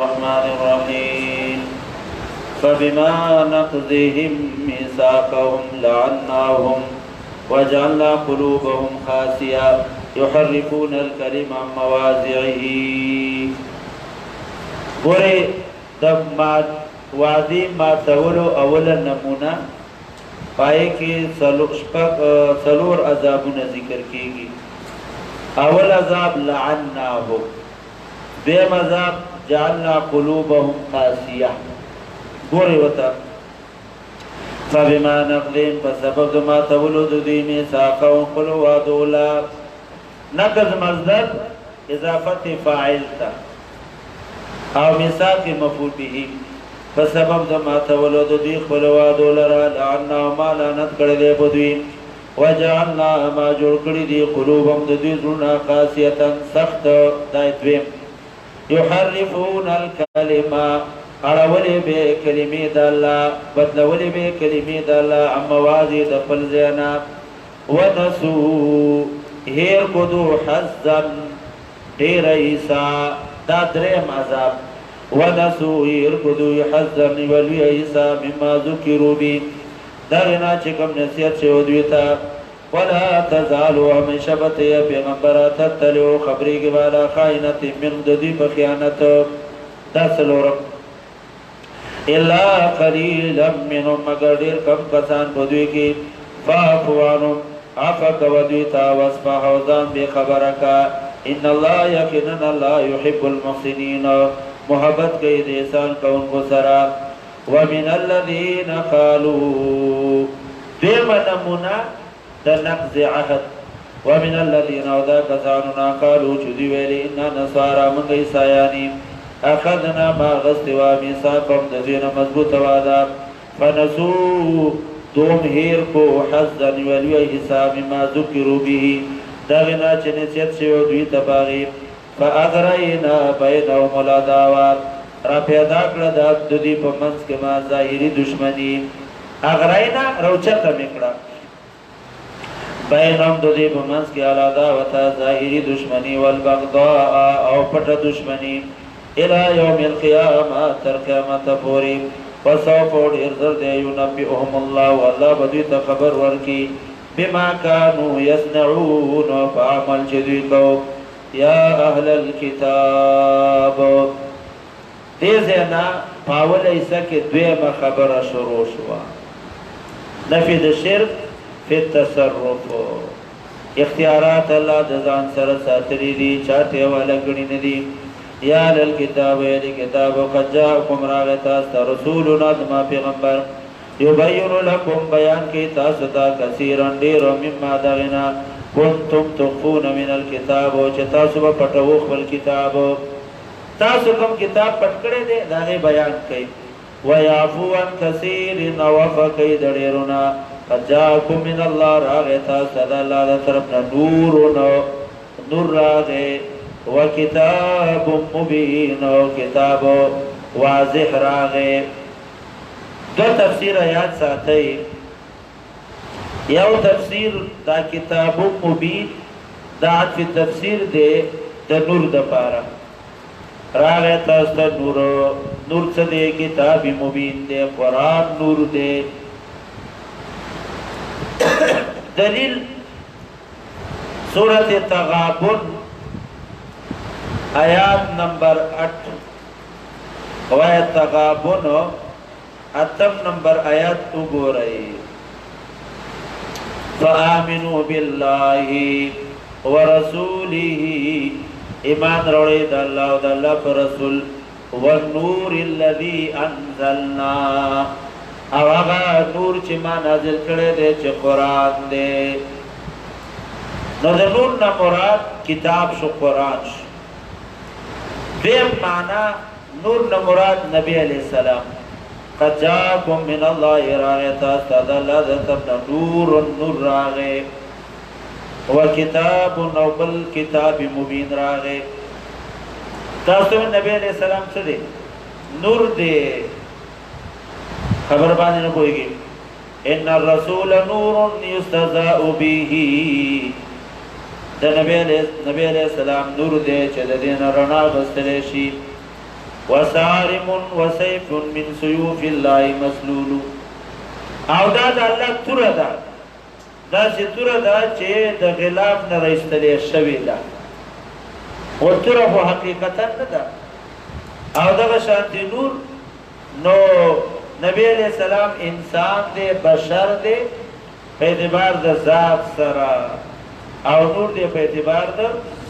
الرحمن الرحيم فبما نقضهم ميثاقهم لعناهم وجعلنا قلوبهم قاسية يحرفون الكلم عن مواضعه. ګوره د وعدې ماتولو اوله نمونه پای کې څلور عذابونه ذکر کیږي. اول عذاب لعناهم، دویم عذاب جعلنا قلوبهم قاسیه. ګوره وته فبما نقضهم فسبب ما تولو دوی میثاقهم خپل وعدولا. نقض مصدر اضافت فاعل تا او میثاق مفعول به. فسبب ما تولو دوی خپل وعدولا لعناهم لعنت کړل دی دوی. وجعلنا ما جوړ کړی دی قلوبهم دوی زړه قاسیه سخت. دای دویم يحرفون الكلمه، اړولې به کلمې د الله، بدلولې به کلمې د الله عن مواضع د خپل ځاینا. ونسوا، هیر کو دو حظا ډېر عیسی. دا دریم عذاب. ونسوا، هیر کو دو حظا ولوی عیسی مما ذکروا به، دغه نه چې کوم نصیحت شوی دوی ته. ولا تزالوا همیشه به ته پیغمبره تطلعوا خبرېږي والا خائنة من د دوی په خیانت. دا څلورم الا قليلا منهم، مگر ډېر کم کسان په دوی کې. فاعف عنهم، عفو کوه دوی ته. واصفح، او ځان بې خبره که. ان الله، یقینا الله يحب المحسنین، محبت کوي د احسان کوونکو سره. ومن الذين قالوا، دویمه نمونه د نقض عهد. ومن الذين، او دا کسانونه قالوا چې دوی ویلي انا نصارى، موږ عیسایان اخذنا ما غستوا میثاقهم، د دوی نه مضبوطه وعده. فنسوا، دوم هیر کو حظا ولوی حساب مما ذکروا به، دغه نه چې نصیحت شوی دوی ته باغې. فاغرینا بینهم العداوه، را پیدا کړه د دوی په منځ کې ما ظاهري دشمني. اغرینا روچته میکړه، بینهم د دوی په منځ کې العداوه ظاهري دشمني، والبغضاء او پټه دشمني، الى يوم القيامه، تر قیامت پورې. وسوف، ډېر زر دی ينبئهم الله، والله به دوی ته خبر ورکړي. بما كانوا يصنعون، په عمل چې دوی کو. یا اهل الكتاب، دې ځاینا په اوله حصه کې دویمه خبره شروع شوه، نفي د شرک فی التصرف. اختیارات الله د ځان سره ساتلي دي، چاته والا کړي نه دي. یا اهل الكتاب، اهل کتاب، قد جاءکم، راغی تاسو ته رسولنا، زما پیغمبر، یبین لکم، بیان کوي تاسو ته، کثیرا ډېر، مما دغنا کنتم تخفون من الكتاب، چې تاسو به پټوو خپل کتاب. تاسو کوم کتاب پټ کړی دی د هغې بیان کوي. ویعفو عن کثیر، او عفو کوي د ډېرونه. قد جاءکم من الله، راغی تاسو ته د الله د طرف نه نور راغی. وکتاب مبین، او کتاب واضح راغی. دو تفسیر یاد ساتئ. یو تفسیر دا کتاب مبین دا عطف تفسیر دی د نور د پاره. راغی تاسو ته نور. نور څه دی؟ کتاب مبین دی، قرآن نور دی. دلیل سورت تغابن آیات نمبر 8. آیت تغابن 8 نمبر آیات وګورئ. فآمنوا بالله ورسوله، ایمان راوړئ د الله او د الله پر رسول. والنور الذي انزلنا، او هغه نور چې ما نازل کړی دی چې قرآن دی. نو د نور نه مراد کتاب شو، قرآن شو. دیم معنا نور نه مراد نبی علیہ السلام. قد جاءکم من الله، راغی تاسو ته د الله د طرف نه نور راغی. وکتاب، او بل کتاب مبین راغی. تاسو نبی علیہ السلام څه دی؟ نور دی. خبر باندې نه پوهیږي. ان الرسول نور یستهزأ به، د نبی علیہ السلام نور دی چې د دین رڼا غوښتل شي. وصارم وسيف من سيوف الله مسلول. او دا د الله توره ده، داسې توره ده چې د غلاف نه رایستلې شوې ده، و توره خو حقیقتا نه ده. او دغه شانتې نور نو نبی علیہ السلام انسان دے، بشر دے په اعتبار د ذات سره، او نور دے په اعتبار د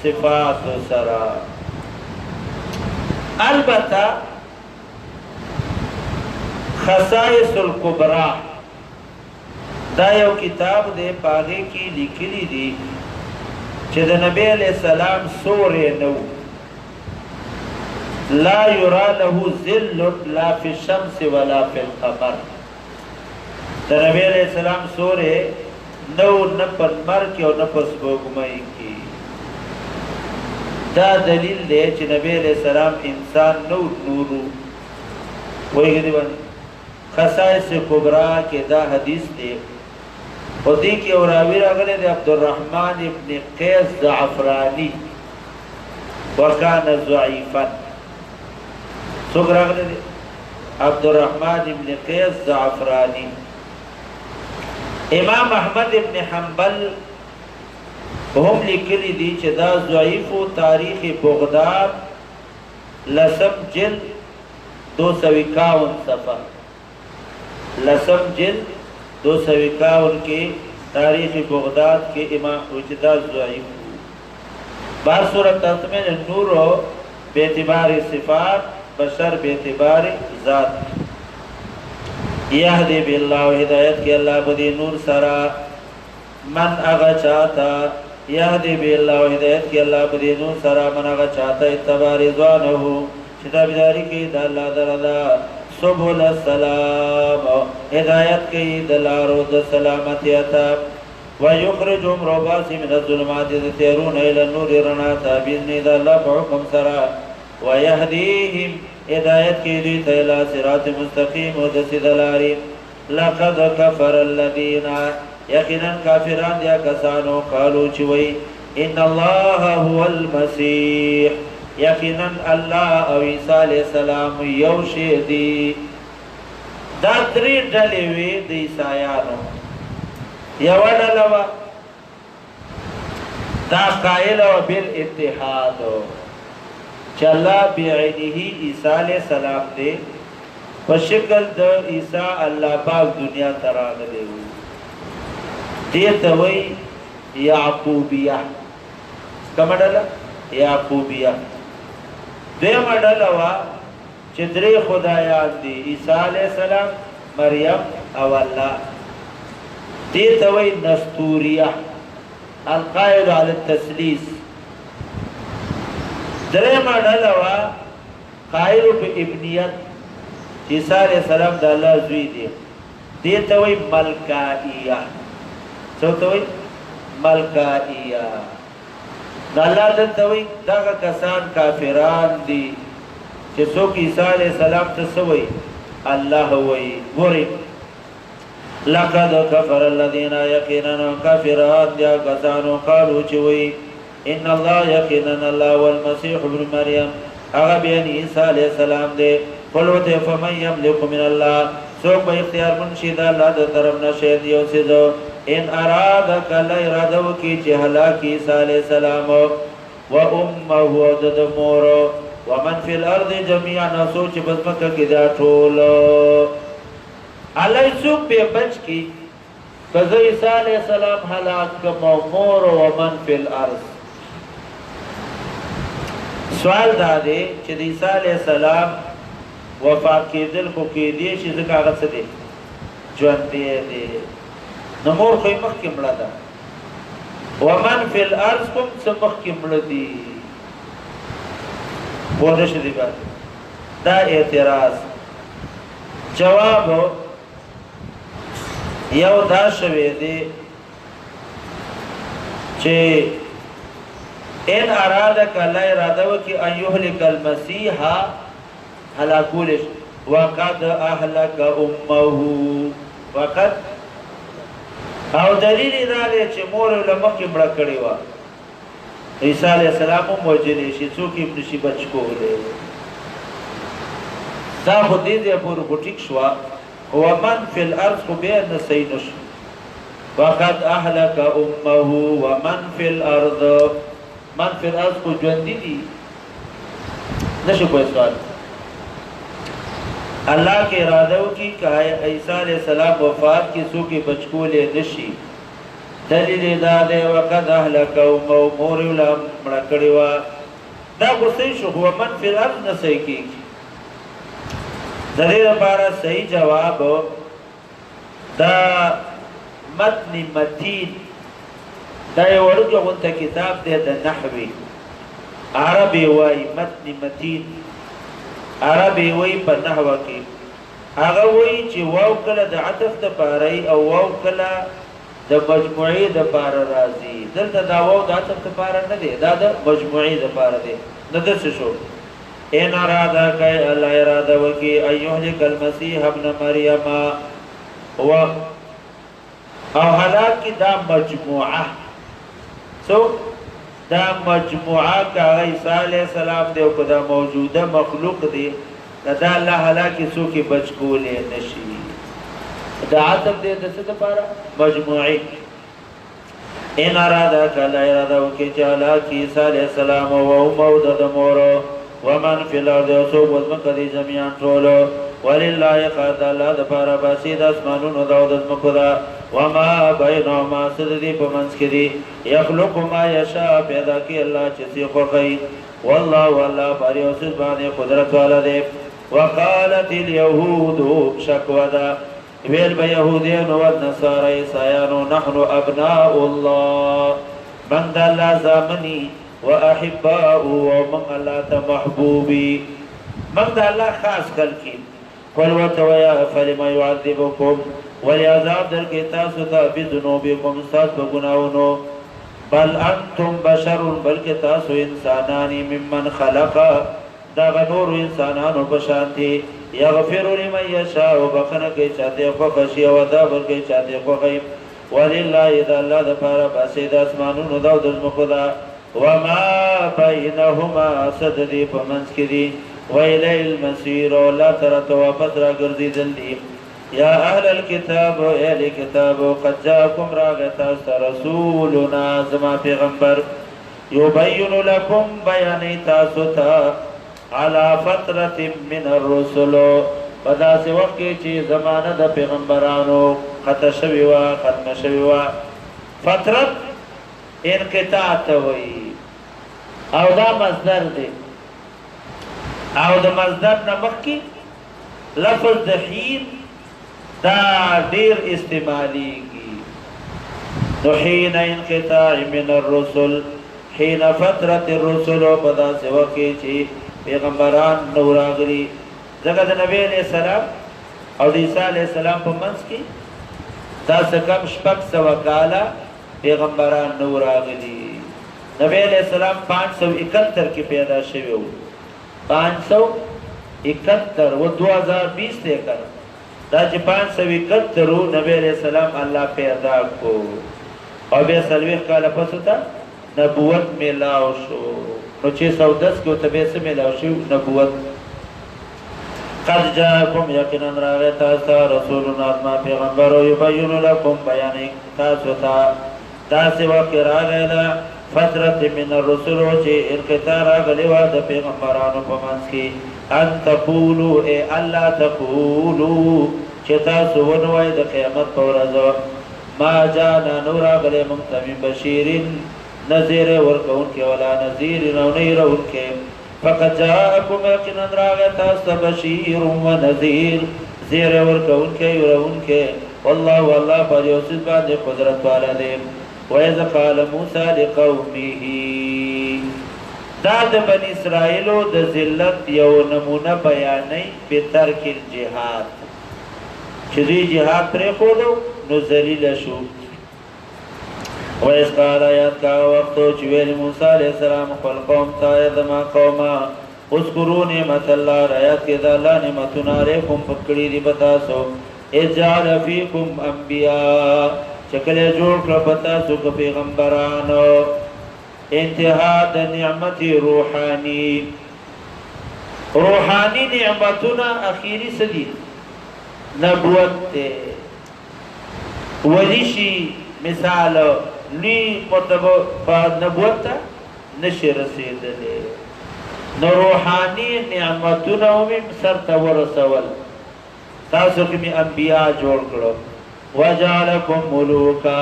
صفات سره. البته خصائص الکبرى دا یو کتاب دے، پاگے کی لکلی دی چې د نبی علیہ السلام سورې نو، لا یرا له ذل لا فی الشمس ولا فی القمر. د نبی علیہ السلام سورې نو نه په لمر کې او نه په سپوږمۍ کې. دا دلیل دی چې نبی علیہ السلام انسان نو نورو وایي دی باندې. خصائص کبرا کې دا حدیث دی، او دې کې او راوی راغلی دی عبدالرحمن ابن قیس زعفرانی، وکانه ضعیفا. څوک راغلی دی؟ عبدالرحمن ابن قیس زعفرانی. امام احمد ابن حنبل هم لیکلی دی چې دا ضعیف و تاریخ بغداد لسم جلد 251 صفحه، لسم جلد 251 کے تاریخ بغداد کے امام وجدہ ضعیف. بار صورت تطمین نور ہو بے اعتبار صفات، بشر بے اعتبار ذات. یہدی باللہ ہدایت کے اللہ بدی نور سرا من اغا چاہتا، یہدی باللہ ہدایت کے اللہ بدی نور سرا من اغا چاہتا اتبار رضوانہو شتابداری کی دا اللہ دردا سبحل السلام ہدایت کی دلارو د سلامتیتا ویخرجهم روباسی من الظلمات تیرون الى النور رناتا بیزنی دا اللہ بحکم سرا ویہدیہم ہدایت کی دیتا الى صراط مستقیم و دس دلاری. لقد کفر الذین یقینا کافران دیا کسانو قالو چوئی ان اللہ هو المسیح یقینا اللہ او عیسیٰ علیہ السلام یوشی دی. دا دری ڈلیوی دی عیسائیانو. یو ڈلوا دا قائل و بالاتحاد چا اللہ بعینی عیسیٰ علیہ السلام دے و شکل دا عیسیٰ اللہ پاک دنیا تراغ دے ہوئی دیتا ہوئی یعقوبیہ. کم ڈلا؟ یعقوبیہ. دویم ڈلوا چدری خدایان دی عیسیٰ علیہ السلام، مریم او اللہ. دیتا ہوئی نستوریہ القائل علی التسلیس. دریم ڈلوا قائل پہ ابنیت عیسیٰ علیہ السلام دا اللہ زوی دی. دیتا ہوئی ملکائیہ. سوتا ہوئی ملکائیہ. اللہ دلتا ہوئی داگا کسان کافران دی چه سوک عیسیٰ علیہ السلام تسوئی اللہ ہوئی. گوری لقد کفر الذین یقیننا کافران دیا کسانو قالو چوئی ان اللہ یقیننا اللہ والمسیح ابن مریم اغا بین عیسیٰ علیہ السلام دے. قلوت فمن یملک من اللہ سوک با اختیار منشید اللہ دا طرف نشید یوسیدو ان ارادک اللہ ارادو کی چہلاکی عیسیٰ علیہ السلام و امه دد مورو ومن فی الارض جميعا سوچ بزمکہ کی دا ٹھولو. علی سوک پہ بچ کی کذا عیسیٰ علیہ السلام حلاک کمو مورو ومن فی الارض. سوال دا دے چھ عیسیٰ علیہ السلام وفات کی دل کو کی دیئے چھ ذکاغت سے دے جوان دیئے دے نمور خوی مخ کی مڑا دا ومن فی الارض کم سمخ کی مڑا دی. بولش دی بات دا اعتراض. جواب یو دا شوی دی چه ان ارادک اللہ ارادو کی ان یحلک المسیحا حلاکولش وقد احلک امہو وقد او دلیل دا دی چه مور علمکی مڑا کڑی وا عیسیٰ علیہ السلام موجلی شی چوکی ابن شی بچ کو لے دا خو دې ځای پورې خو ټیک شوه ومن فی الارض خو بیا نه صحیح نه شو وقد اهلك امه ومن في الارض من في الارض کو ژوندي دي نشو کوئی سوال الله کے اراده کی کہا عیسی علیہ السلام وفات کی سو کی بچکولے نشي دلیل دا دے وقد اهلك امه مور ولم مړکړی وا دا غوسه شو ومن في الارض نه صحیح کی دلیل لپاره صحیح جواب دا متن متین دا یو ورګه غونته کتاب دی د نحوی عربي وای متن متین عربي وای په نحو کې هغه وای چې واو کله د عطف د پاره او واو کله د مجموعي د پاره راځي دلته دا واو د عطف د پاره نه دی دا د مجموعي د پاره دی نو د څه شو ان اراده کوي الله اراده وکي ايهلك المسيح ابن مريم او حالانکہ دا مجموعہ دا مجموعہ کا عیسیٰ علیہ السلام دے او دا موجودہ مخلوق دے دا اللہ حالانکہ سو کی بچکولے نشی دا عطب دے دسے دا پارا مجموعی ان ارادہ کا اللہ ارادہ وکی چالا کی عیسیٰ علیہ السلام و موجود مورو ومن فی الارض وصوب وزمکدی جميعاً ٹولو وللہ قد اللہ دپارا باسید اسمانون داود ازمکو دا وما بینهما صددی پمنس کی دی یخلق ما یشاء پیدا کی اللہ چسی خوخی واللہ واللہ باری وسید بانی قدرت والا دے وقالت اليهود شکودا ویل با یهودین والنصار عیسایانو نحن ابناء اللہ من دا اللہ زامنی واحباؤ ومن اللہ تمحبوبی من دا اللہ خاص خلقی قلوة ویا فلما يعذبكم ولعذاب در کے تاسو تا بذنوبکم سات بگناونو بل انتم بشر بلکہ تاسو انسانانی ممن خلق دا غنور انسانانو بشانتی یغفر لمن یشاء بخنک چاہتے خوخشی وذابر کے چاہتے خوخیم وللہ دا اللہ دا پارا باسید اسمانون دا دزمکو دا وما بینهما صددی پمنس کی دی وَإِلَيْهِ الْمَصِيرُ وَلَا تَرَتُ وَاپس را گردی دلدی یا اہل الكتاب اہل کتاب قد جاکم راغتا رسولنا زما پیغمبر یبین لکم بیانی تاسوتا علی فترت من الرسل بدا سی وقت چی زمانه دا پیغمبرانو ختم شویوا فترت انقطاع تاوئی او دا مصدر دی او د مصدر نمک کی لفظ د حین دا دیر استعمالی کی نو حین انقطاع من الرسل حین فترت الرسل پدا سوکی چی پیغمبران نوراغلی زگد نبی علیہ السلام او عیسیٰ علیہ السلام پا منس کی دا سکم شپک سوکالا پیغمبران نوراغلی نبی علیہ السلام 571 کی پیدا شوی ہو 571 وہ 2020 تے کر دا چی 571 نبی علیہ السلام اللہ پیدا کو اور بے سلویخ کالا پس ہوتا نبوت ملاو شو نو 610 کے اتبے سے ملاو شو نبوت قد جاکم یقنان راغی تاستا رسولنا اتما پیغمبرو یبین لکم بیانی تاسوتا تاسی وقت راغی دا فترت من الرسول چه انقطاع راغلیوا د پیغمبرانو په منځ کې ان تقولوا اے الله تقولوا چې تاسو ونوای د قیامت په ورځ ما جانا نور راغلی ممتمن بشیرین نذیر ورکون کې ولا نذیر نو نه رون کې فقط جاءکم یقینا راغی تاسو بشیر و نذیر زیر ورکون کې ورون کې والله والله پر یوسف باندې قدرت والا دی وَإِذْ قَالَ مُوسَى لِقَوْمِهِ دا د بنی اسرائیلو د ذلت یو نمونه بیانی بترک الجهاد چې دوی جهاد پرې خودو نو ذلیل شو وَإِذْ قَالَ یاد کا وقتو چې ویل موسی علیہ السلام خپل قوم ته زما قومه اذکروا نعمت الله رایات کې دا الله نعمتونه علیکم پکړي دی بتاسو اجعل فیکم انبیاء چکلے جوڑ کر پتا سوک پیغمبرانو انتہا دا نعمت روحانی روحانی نعمتنا اخیری سدی نبوت تے ولیشی مثال لی مرتبہ نبوت تا نشی رسیدلے نو روحانی نعمتنا ومیم سر تورسول تاسو کمی انبیاء جوڑ کرو وجعلکم ملوکا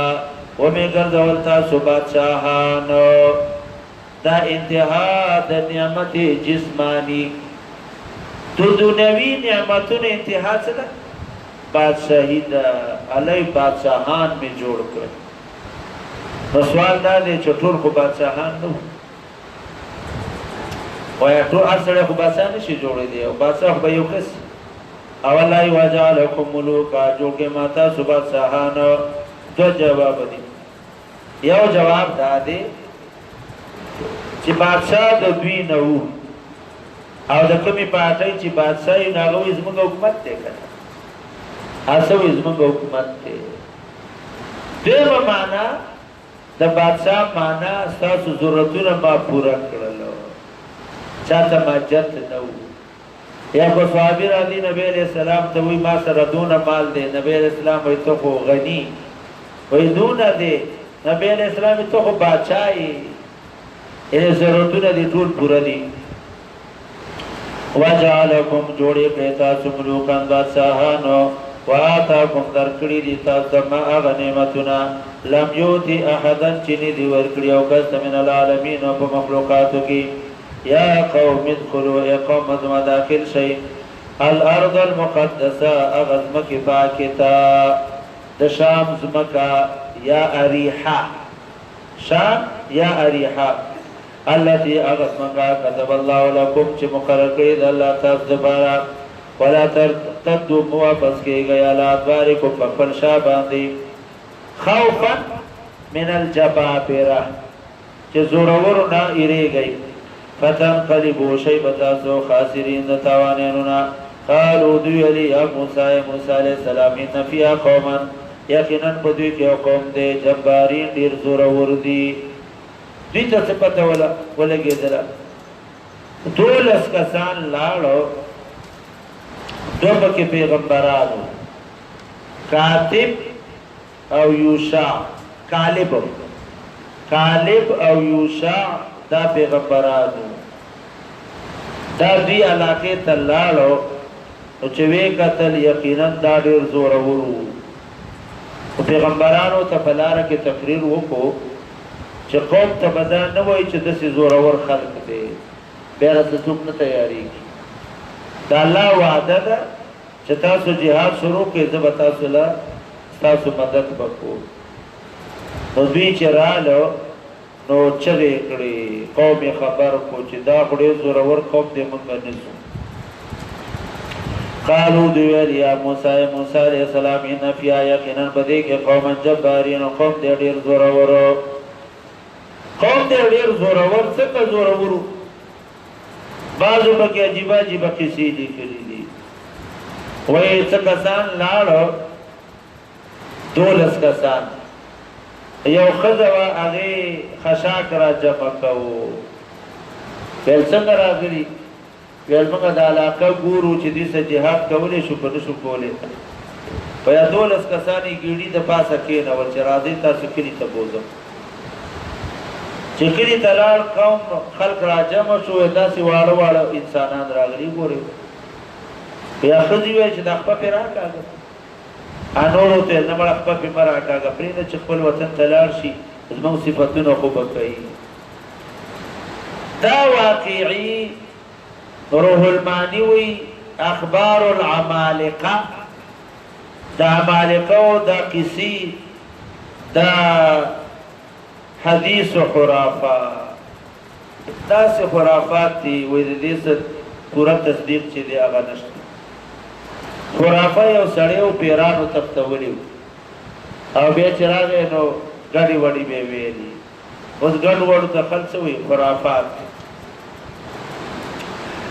ومی گردول تاسو بادشاہانو دا انتہا دا نعمت جسمانی تو دنیوی نعمتون انتہا سدا بادشاہی دا علی بادشاہان میں جوڑ کر سوال دا دے چطور کو بادشاہان نو ویا تو اصل کو بادشاہ نشی جوڑے دے بادشاہ بیو کس اولائی وجعلکم ملوکا جو کہ ماتا سو بادشاہان دو جواب دی یو جواب دا دے چی بادشاہ دا دوی نو او دا کمی پاٹای چی بادشاہی ناغوی زمانگا حکومت دے کنا اصوی زمانگا حکومت دے دیم مانا دا بادشاہ مانا ستاسو ضرورتون ما پورا کرلو چاہتا ما جت نو یا کو صحابی را دی نبی علیہ السلام تاوی ما سر دون مال دے نبی علیہ السلام وی تو خو غنی وی دون دے نبی علیہ السلام وی تو خو بادشاہی انہیں ضرورتون دی طول پورا دی وَجَعَلَكُمْ جوڑے کہتا سملوکان بادشاہانو وَآتَاكُمْ درکڑی دیتا سما اغنیمتنا لم یوتی احدن چنی دی ورکڑی اوکست من العالمین و پا مخلوقاتو کی یا قوم ادخلو اے قوم ازم داخل شئی الارض المقدسہ اغزمک پاکتا دشام زمکا یا اریحا شام یا اریحا التي اغسمکا كتب الله لكم چه مقرر کرید اللہ تاس دبارا ولا تردو موافظ کی گیا لادوارکم فقفل شاباندی خوفا من الجبابرہ چه زورورنا ایرے گئی فتن قلبو شیبتاسو خاسرین تاوانینونا قالو دوی علی یا موسیٰ علیہ السلام ان فیا قوما یقیناً بدوی کیو قوم دے جبارین دیر زورور دی دیتا سپتا ولگی دلا دولس کسان لالو دو پکی پیغمبرانو کاتب او یوشع کالب او یوشع دا پیغمبرانو دا دی علاقه تلالو چوے قتل یقیناً دا دیر زورورو پیغمبرانو تا پلارا کی تقریر وکو چه قوم تا بدا نوائی چه دسی زورور خلق دے بیرا تسوک نتیاری کی دا اللہ وعدہ دا چه تاسو جہاد شروع کے زب تاسو لا تاسو مدد بکو نزوی چه رالو نو چگے کڑی قوم خبر کو چه دا خڑی زورور قوم دے منگا نسو قالو دویل یا موسیٰ علیہ السلام ان فی آیقیناً بدے کے قوم جبارین قوم دے دیر زورورو قوم دے دیر زورور سکا زورورو بعضو بکی عجیبا عجیبا کسی دی کری دی وی سکسان لارو دولس کسان یو خزوا اغی خشاک را جمع کهو بیل سنگ را گری بیل منگا دا علاقه گورو چی دیسا جہاد کولی شو کنشو کولی ویا دولس کسانی گیڑی دا پاسا کینا وچی راضی تا سکری تا بوزم چکری تلال قوم خلق را جمع شو دا سی وارو وارو انسانان را گری گوری بیا خزی وی چی دا اخپا پی را کاغا آنورو تے نمڑ اخپا پی مرا کاغا پرین چکپل وطن تلال شی از مو صفتون خوب کئی دا واقعی روح المانیوی اخبار العمالقہ دا عمالقہ و دا قسی دا حدیث و خرافات دا سے خرافات تی وید دیست پورا تصدیق چی دی آغا نشت خرافہ یو سڑیو پیرانو تختولیو او بیا چراغی نو گڑی وڑی بے ویلی اس گڑ وڑو تخل سوی خرافات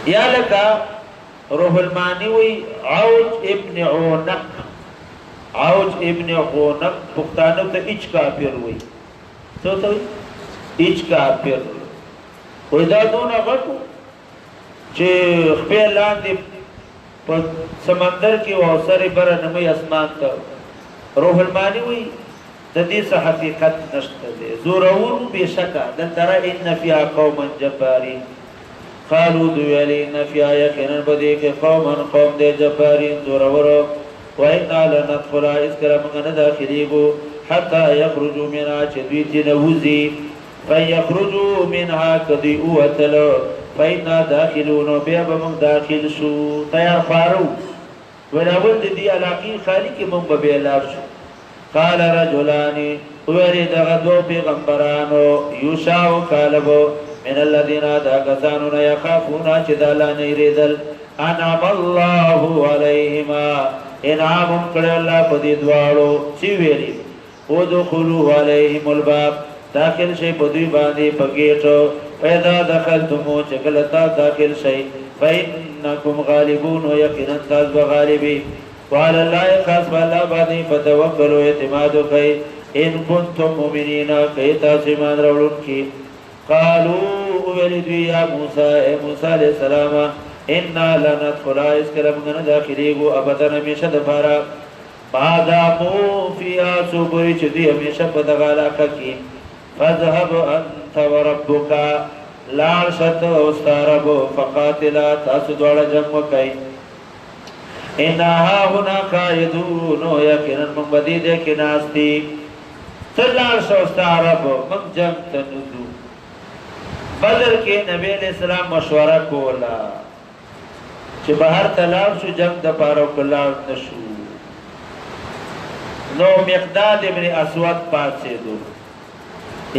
یا لکا روح المانیوی عوج ابن عونق پختانو تا اچ کافر ہوئی تو تو اچ کافر وی دا دونا غٹو چې خپل لاندې په سمندر کې او سره بر نمي اسمان ته روح المانی وي د دې څه حقیقت نشته دي زورور بشکا د ترى ان فيها قوما جبارين قالوا دویلی ان فيها یقینا بدی کې قوم دې جبارين زورور وإنا لندخل اسکرا من داخليگو حتى يخرجوا منها چدوی تنوزی فيخرجوا منها کدی اوتلو فإنا داخلون بیا بمن داخل شو تیار فارو وناول دی علاقی خالی کی من ببیلار شو قال رجلان ویلی دغدو پیغمبرانو یوشاو کالبو من الذين دا کسانون یخافونا چدالا نیریدل انعم الله علیهما انعام کړه الله په دې دواړو چې ویلي ودخلوا عليهم الباب داخل شي په دوی باندې پګېټو پیدا دخلتم چکلتا داخل شي فإنكم غالبون ويقينا تاسو غالبي وعلى الله خاص بالله باندې فتوکلوا اعتماد کوي ان كنتم مؤمنين کای تاسو ایمان راوړونکي قالوا ولدوا يا موسى عليه السلام انا لندخل اسکرم نه داخليگو ابدا همیشه د فارا بادامو فيها سوبري چې دی همیشه په دغه علاقه کې فذهب انت وربك لا شت واسترب فقاتلا تاسو دوړه جنگ وکای انها هنا قائدون یقینا من بدی دې کې ناشتي تلال شو استرب من جنگ تنذو بدر کې نبی علیہ السلام مشوره کولا چې بهر تلاب شو جنگ د پاره کلاو نشو نو مقداد ابن اسود پاتېدو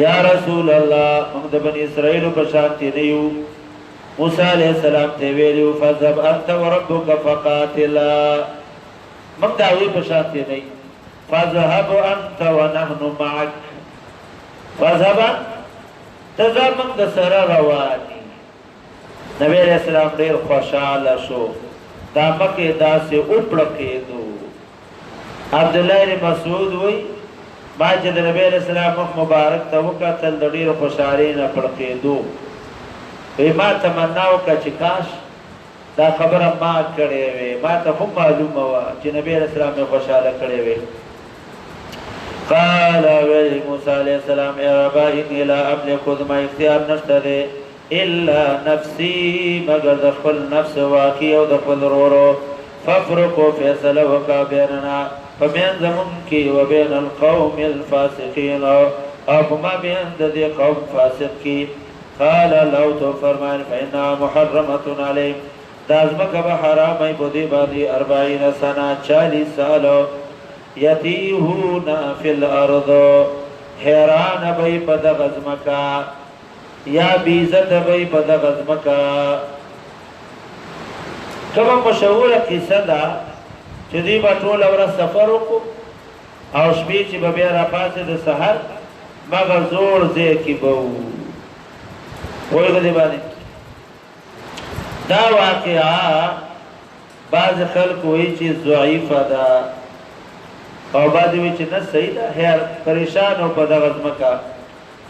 یا رسول الله موږ د بنی اسرائیل په شانتي نه یو موسی علیہ السلام ته ویلو فذهب انت وربك فقاتلا موږ دا وی په شانتي نه فذهب انت ونحن معك فذهب تزامن د سره رواني نبی علیہ السلام ډیر خوشاله شو دا مکه داسې اوپړکېدو عبد الله بن مسعود وی ما چې د نبی علیہ السلام مبارک ته وکتل د ډیر خوشالۍ نه پړکېدو وی ما تمنا وکړه چې کاش دا خبره ما کړې وې ما ته هم معلومه وه چې نبی علیہ السلام یې خوشاله کړې وې قال وی موسی علیہ السلام یا رب انی لا املک ما اختیار نشته دی الا نفسي مگر د خپل نفس واقع او د خپل ورورو ففرقوا فیصله وکا بیننا فمن زمون کی و بین القوم الفاسقین او ما بین د دې قوم فاسق کی قال لو تو فرمان فإنها محرمه علیهم دازمکه به حرام ای په دې باندې 40 سنه 40 سال یتیهون فی الارض حیران به په دغه ځمکه یا بیزت بی پا دا غزمکا کما مشهور قصه دا چه دی با طول ورا سفر وکو او شپی چه بیا را پاس دا سحر مگر زور زیکی بو وی گو دی بانی دا واقعا بعض خلق وی چه ضعیف دا او بعض وی چه نصحی دا حیر پریشان ہو پا دا غزمکا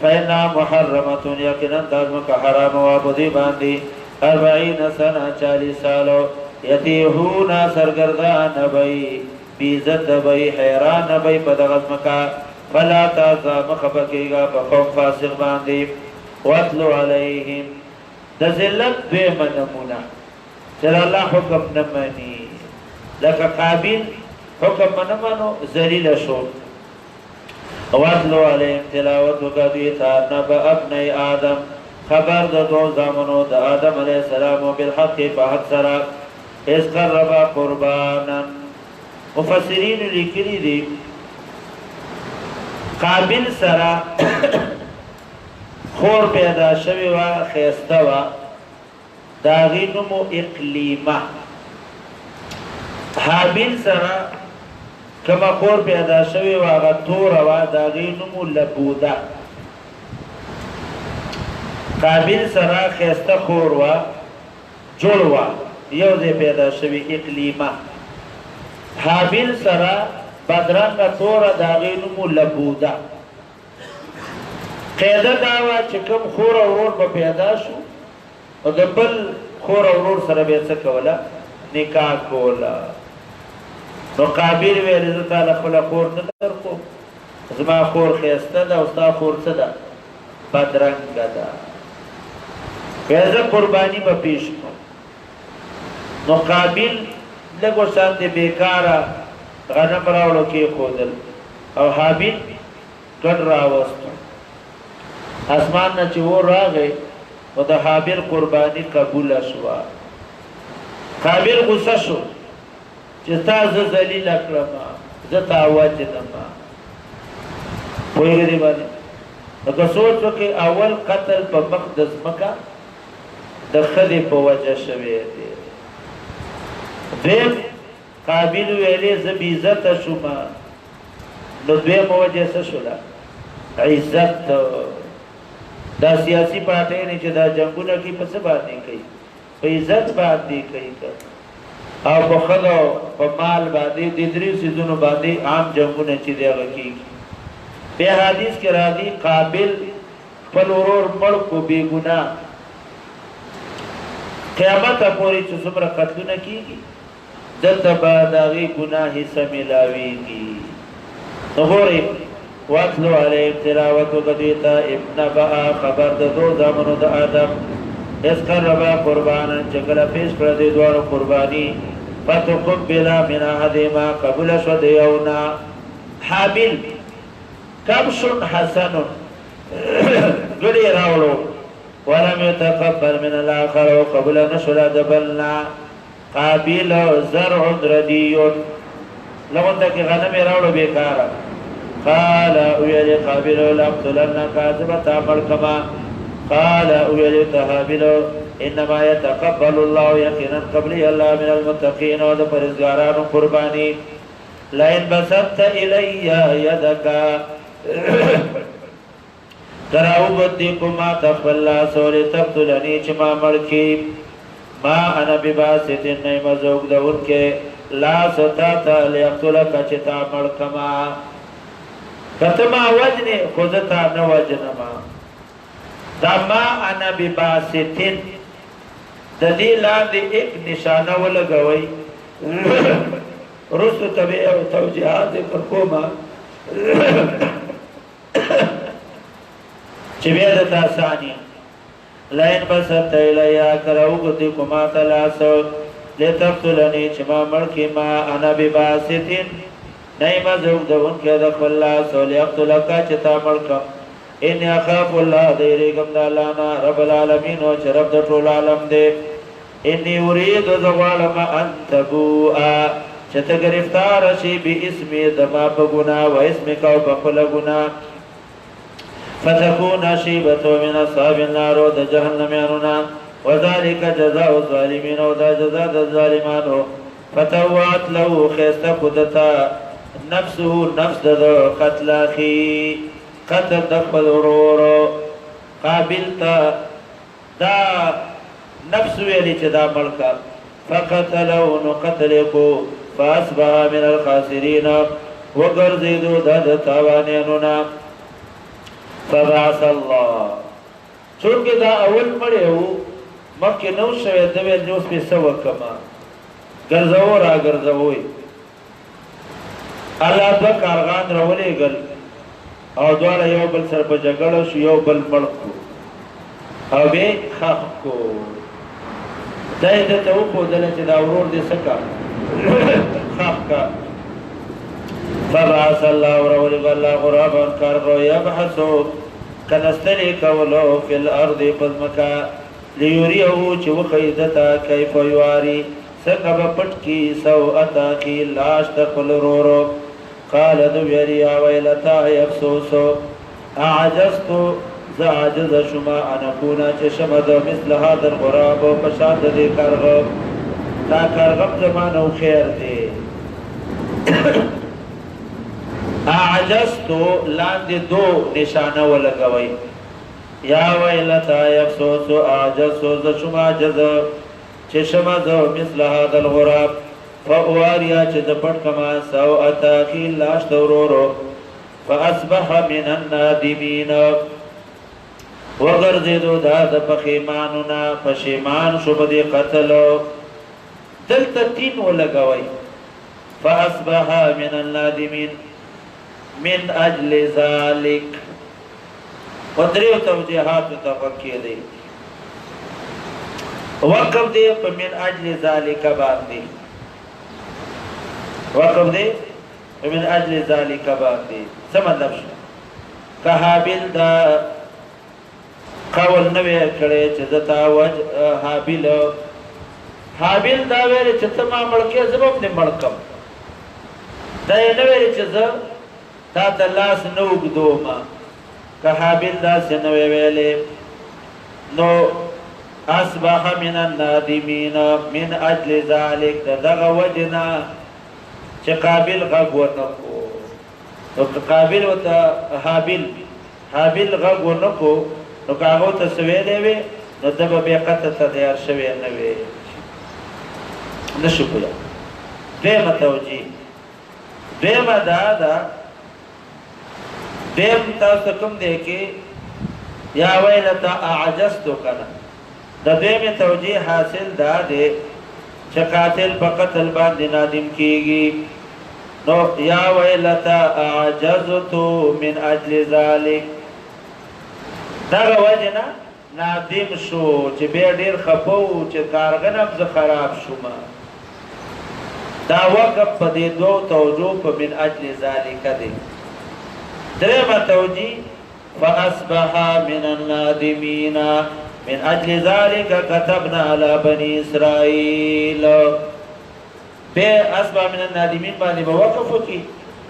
فإنها محرمة يقينا دازمك حرام وابدي باندي 40 سنة 40 سالو يتيهون سرگردان بي بيزت بي حيران بي بدغزمك فلا تازا مخبكيغا بقوم فاسق باندي واتلو عليهم دزلت بمنمونا سر الله حكم نماني لك قابل حكم منمانو زليل شو واتلو علیهم تلاوت وکدوی تا نبا ابنی آدم خبر دو زامنو دا آدم علیہ السلام بالحق فحق سرا اس قربا قربانا مفسرین لکلی دی قابل سرا خور پیدا شوی و خیسته و داغی نمو اقلیمه حابل سرا کما خور پیدا شوی و آغا تور و داغی نمو لبوده قابل سرا خیسته خور و جوڑ و یو دی پیدا شوی اقلیمه حابل سرا بدرنگ تور داغی نمو لبوده قیده داوا چکم خور و رور با پیدا شو و دبل خور او ورور سره به څه کوله نکاح کوله نو قابل ویل زه تعالی خپل خور نه درکوم زما خور ښایسته ده او ستا خور څه ده بدرنګه ده بیا زه قرباني به پیش کړم نو قابل لږ ورشانتې بېکاره غنم راوړو کېښودل او حابل ګډ راوستو اسمان نه چې اور راغی نو د حابل قرباني قبوله شوه قابل غصه شو چې تا زه ذلیله کړمه زه تا وجنمه پوهېږې دې باندې لکه سوچ وکړې اول قتل په مخ د ځمکه د ښځې په وجه شوی دی دویم قابل ویلې زه بېعزته شومه نو دویمه وجه څه شوله عزت دا سیاسي پارټیانې چې دا جنګونه کوي په څه باندې کوي په عزت باندې کوي او په ښځو په مال باندې د دریو څیزونو باندې عام جنګونه چې دی هغه کېږي بیا حدیث کې راځي قابل خپل ورور مړ کو بې ګناه قیامته پورې چې څومره قتلونه کېږي دلته به د هغې ګناه حصه میلاویږي نو ګورئ واتلو علیهم تلاوت وکړه دوی ته ابنبأ خبر د دوه زامنو د آدم اذ قربا قربانا چې کله پیش کړه دې دواړو قرباني فتقبل من احدهما قبول شو د یو نه حابل کبش حسن ګړی راوړو ولم يتقبل من الاخر قبول نشو د بلنا قابل زرع ردي لغونته کې غنم راوړو بیکاره قال ويلي قابل لأقتلنك ذبت عمل كما قال ويلي تهابل انما يتقبل الله يقينا قبلي الله من المتقين وذا فرزقاران قرباني لئن بسطت الي يدك تراو بديكما تخفل سوري تقتلني چما ملكي ما انا بباسط نيم زوج دون کے لا ستاتا ليقتلك چتا ملكما کتما وجنی خودتا نو وجنما دا ما انا بباسطین دا دی لاندی ایک نشانه ولگوئی رسو طبیع و توجیحات ذکر کوما چی بیدتا ثانی لین بسط ایلیا کراوگتی کما تلاسو لیتقتلنی چما ملکی ما انا بباسطین نیم زوگ دون که دخل اللہ سولی اقتلکا چتا ملکم انی اخاف اللہ دیرگم دا لانا رب العالمین و چه رب دا طول عالم دے انی ارید زوالم انتبوعا چتا گرفتار شی بی اسمی دما بگنا و اسمی کاؤ بخل گنا فتکون شیبتو من اصحاب النار و دا جہنمیانونا و ذالک جزاء الظالمین و دا جزاء دا ظالمانو فتوات لہو خیست خودتا نفسه نفس د قتل اخي قتل دخل ورور قابل تا دا نفس ویلی چې دا ملکا فقتلو نو قتلکو فاصبح من الخاسرین وګرځیدو د تاوانینونا فبعث الله چونکه دا اول مړیو مکه نو شوی د ویل نو سپې سو کما ګرځاو را ګرځاوي الله دو کارغان راولې ګل او دواړه یو بل سره په جګړه شو یو بل مړکو او به خاخ کو دای ته ته په دله چې دا ورور دې سکا خاخ کا فبعث الله ورول الله غرابا کارغو يبحثو کنستری کولو فی الارض قزمکا لیوریو چې وخیدتا کیف یواری سکب پټ کی سوءتا کی لاش تخل رورو قال دو يا ويلتا افسوسو اعجزتو زعجز شما ان اكون چشمد مثل هذا الغراب وفشاد دي کارغب تا کارغب زمانو خیر دی اعجزتو لاند دو نشانه ولګوي یا ويلتا افسوسو اعجزتو شما عجز چشمد مثل هذا الغراب فأواریا چه دپٹ کما سوءتا کی لاش دورورو فأصبح من النادمین وګرځېدو دا د پښیمانونه پښیمان شو په دې قتل دلته تین ولګوي فاصبح من النادمين من اجل ذلك ودریو توجیهات تفکر دی وقف دی په من اجل ذلك باندې وقف دی من اجل ذلك باندې څه مطلب شو که حابیل دا قول نوې کړي چې دتا حابیل دا ویل چې ته ما مړکې زبم دې مړکم دا یې نوې چې زه تا ته لاس نه وګدوم که حابیل دا څه نوې ویلې نو اصبح من النادمين من اجل ذلك دغه وجنا چې قابل غږ ورنکو نو قابل وته حابیل غږ ورنکو نو کاغو ته سویلې وي نو دغه به قطه تیار شوی نه وي نشو کوله دیم توجیه دیم دا دیم تاسو کوم دی کې یا ویلتا اعجزتو کنه د دیم توجیه حاصل دا دی چې قاتل په قتل باندې نادم کیږي نو یا ویلتا اعجزتو من اجل ذلك دغه وجنه نادم شو چې به ډیر خپو چې کارغنم ز خراب شوم دا وقف په دې دوه توجه په من اجل ذلك دی درېمه توجیه فاصبح من النادمين من اجل ذلك كتبنا على بني اسرائيل به اصبح من النادمين باندې وقف کی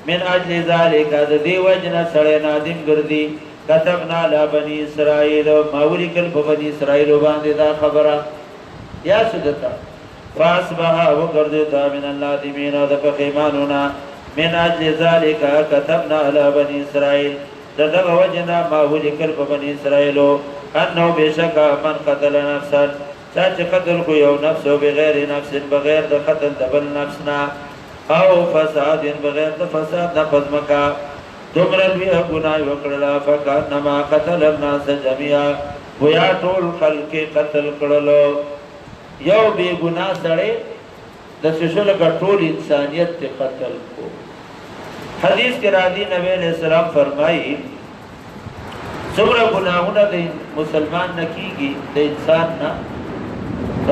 من اجل ذلك د دې وجنه سره نادم ګرځي كتبنا على بني اسرائيل ماولی کل په بني اسرائيل باندې دا خبره یا سدتا فاصبح وقرده من النادمين د پخیمانونا من اجل ذلك كتبنا على بني اسرائيل دغه وجنا ماولی کل په بني اسرائيل انه بشک من قتل نفسا چې قتل کو یو نفس بغیر نفس بغیر د قتل د بل نفسنا او فساد بغیر د فساد د پزمکا دومره لوی ګناه وکړه فکانما قتل الناس جميعا ویا ټول خلق قتل کړلو یو بی ګناه سره د سشل ټول انسانیت ته قتل کو حدیث کې راځي نبی علیہ السلام فرمایي څومره ګناهونه د مسلمان نه کیږي د انسان نه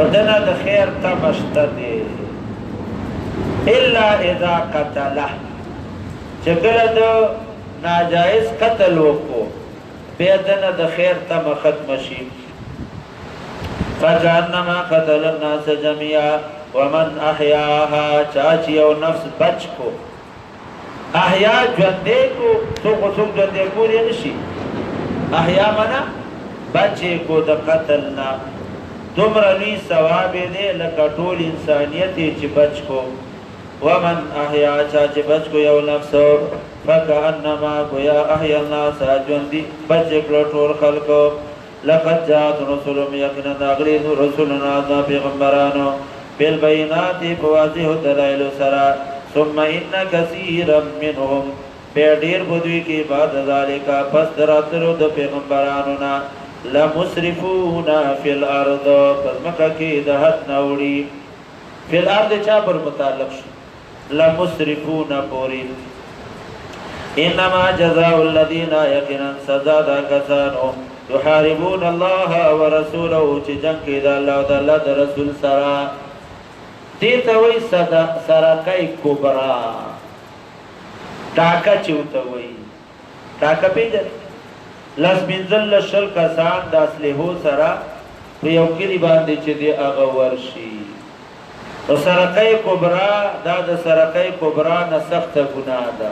ردنا د خیر تمشته دي الا اذا قتله چې کله د ناجائز قتل وکړو بیا دنه د خیر تم ختم شي فجانما قتل الناس جميعا ومن احياها چاچ یو نفس بچ کو احیا ژوندې کو څوک ژوندې کو لري نشي احیا منا بچې کو د قتل نه دومره لوی ثواب دی لکه ټول انسانیت چې بچ کو ومن احیا چاچ بچ کو یو نفس فکانما گویا احیا الناس ژوندې بچ کړ ټول خلکو لقد جاءت رسول یقینا اغلی رسولنا دا پیغمبرانو بالبينات بواضح دلائل سرا ثم ان كثيرا منهم بيدير بدوی کی بعد ذالک پس دراترو د پیغمبرانو نا لمسرفون فی الارض پس مکه کی د حد نوړي فی الارض چا پر متعلق شو لمسرفون پوری انما جزاء الذين يقينا سزا دا کسانو يحاربون الله ورسوله چې جنگ کې د الله او د الله د رسول سره دې ته وایي سرکای کبرا ټاکه چوته وایي ټاکه پیژنې لاس منزل شل کسان د اسلحو سره په یو کلي باندې چې دی هغه ورشي او سرکای کبرا دا د سرکای کبرا نه سخته ګناه ده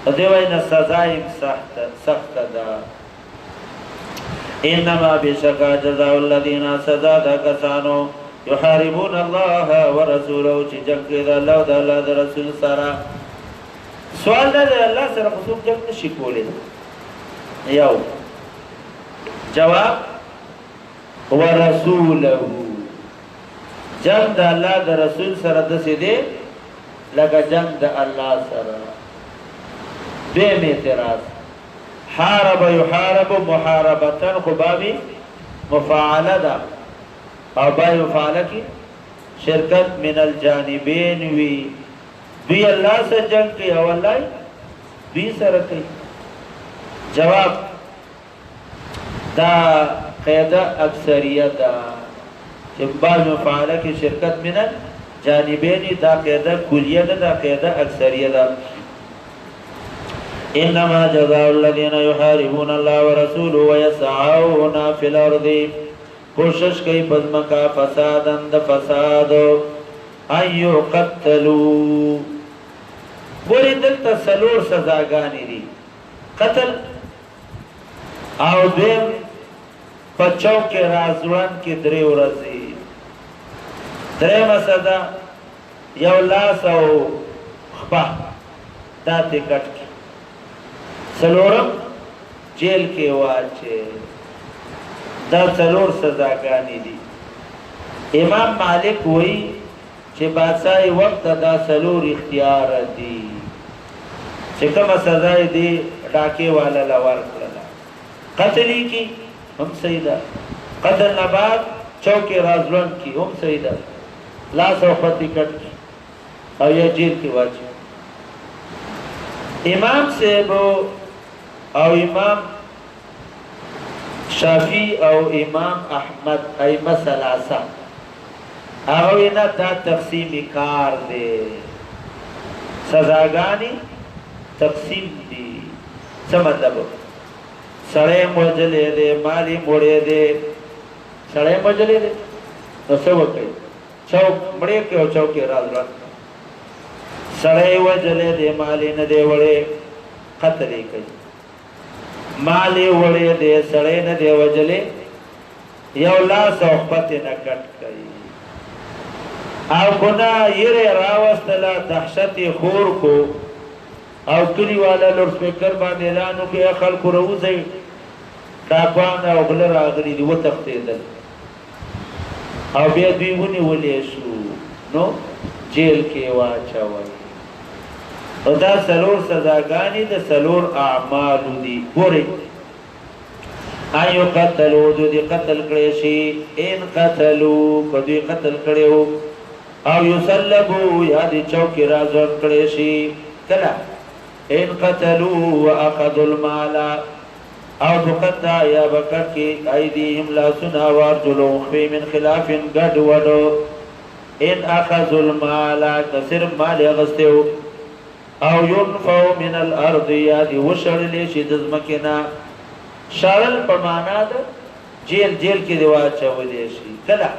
دې وایي نه سزا یې سخته ده انما بشکا جزاء الذين سزا دا کسانو يحاربون الله ورسوله چې جنگ کوي د الله او د الله د رسول سره سوال ده الله سره خصوص جنگ نشي کولی یو جواب ورسوله جنگ د الله د رسول سره د سیده لکه جنگ د الله سره به اعتراض حارب يحارب محاربتن خبابی مفاعله دا او بای مفاعله کی شرکت من الجانبین وی دوی اللہ سے جنگ کی او اللہ دوی سره کی جواب دا قیده اکثریت دا بای مفاعله کی شرکت من الجانبین دا قیده کلیه دا قیده اکثریت دا انما جزاء الذين يحاربون الله ورسوله ويسعون في الارض کوشش کوي پزمکا فسادن د فساد ايو قتلوا ګورې دلته سلور سزاګانې دي قتل او دیم پچاو کې رازوان کې درې ورځې درېمه سزا یو لاس او خپه دا ټکټ سلورم جیل کې واچي دا سلور سزاګانې دي امام مالک وایي چې بادشاہ وخت دا سلور اختیار دي چې کومه سزا دي ډاکې والا لور کړل قتل کی هم صحیح ده قتل نه بعد چوک رازلون کی هم صحیح ده لاس او خطی کټ او یا جیل کې واچي امام صاحب او امام شافی او امام احمد ائمه ثلاثه هغه نه دا تقسیم کار دی سزاګانی تقسیم دي څه مطلب سړی موجلې دی مالی موړې دی سړی موجلې دی نو څه وکړي چوک مړې کې او چوک کې راځل سړی وجلې دی مالی نه دی وړې قتل یې کوي مالی وړې دې سړې نه دی وجلې یو لاس او خپته نه کټ کوي او ګنا یې راوستله دهشت خور کو او کلی والا لور سپیکر باندې اعلان وکړ خلکو روزي ډاکوان او بل راغلي دی وتښتېدل او بیا دوی ونیولې شو نو جیل کې واچوي او دا سلور سزاګانی د سلور اعمال دي ګورئ ایو قتلوا دوی قتل کړي شي ان قتلوا کدی قتل کړي او یصلبوا یا دي چوکي راځور کړي شي کله ان قتلوا واخذوا المال او بقطع یا بکر کی ایدیهم لا سنا وارجلهم خفی من خلاف گډ وډو ان اخذوا المال کثر مال غستو او ينفو من الارض یا دی وشړل شي د زمکنا شړل په معنا د جیل جیل کې دی واچولې شي کله